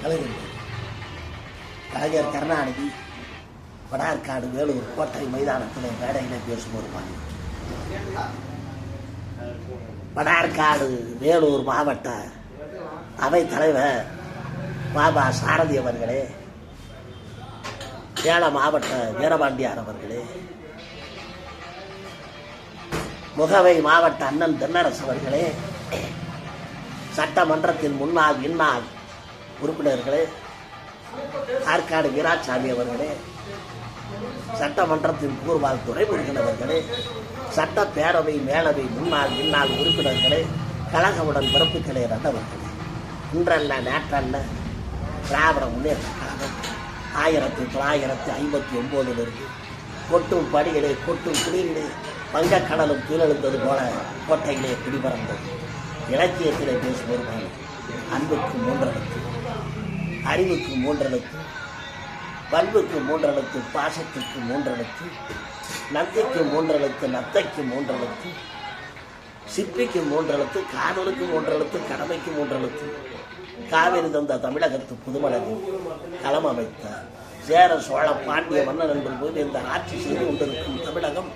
கலைஞர் கலைஞர் கருணாநிதி வடார்காடு வேலூர் கோட்டை மைதானத்தில் மேடையில் பேசும்போது வடார்காடு வேலூர் மாவட்ட அவைத் தலைவர் பாபா சாரதி அவர்களே, சேலம் மாவட்ட வீரபாண்டியார் அவர்களே, முகவை மாவட்ட அண்ணன் தென்னரசு அவர்களே, சட்டமன்றத்தின் முன்னாள் இன்னாள் உறுப்பினர்களே, ஆற்காடு வீராசாமி அவர்களே, சட்டமன்றத்தின் பூர்வால் துரைமுருகன் அவர்களே, சட்டப்பேரவை மேலவை முன்னாள் இன்னாள் உறுப்பினர்களே, கழகமுடன் பிறப்புகளே ரத்தவர்களே, இன்றல்ல நேற்றல்ல திராவிட முன்னேற்ற கழகம் 1959 கொட்டும் படிகளே கொட்டும் குடியிலே வங்கக்கடலும் கீழெழுந்தது போல கோட்டையிலே குடிபறந்தது. இலக்கியத்திலே பேசுவோர் அன்புக்கு 3 எழுத்து, அறிவுக்கு 3 எழுத்து, பண்புக்கு 3 எழுத்து, பாசத்துக்கு 3 எழுத்து, நந்திக்கு 3 எழுத்து, நத்தைக்கு 3 எழுத்து, சிப்பிக்கு 3 எழுத்து, காதலுக்கு 3 எழுத்து, கடமைக்கு 3 எழுத்து. காவிரி தந்த தமிழகத்து புதுமலரில் களம் அமைத்த சேர சோழ பாண்டிய மன்னன் என்று போது இந்த ஆட்சி செய்து கொண்டிருக்கும் தமிழகம்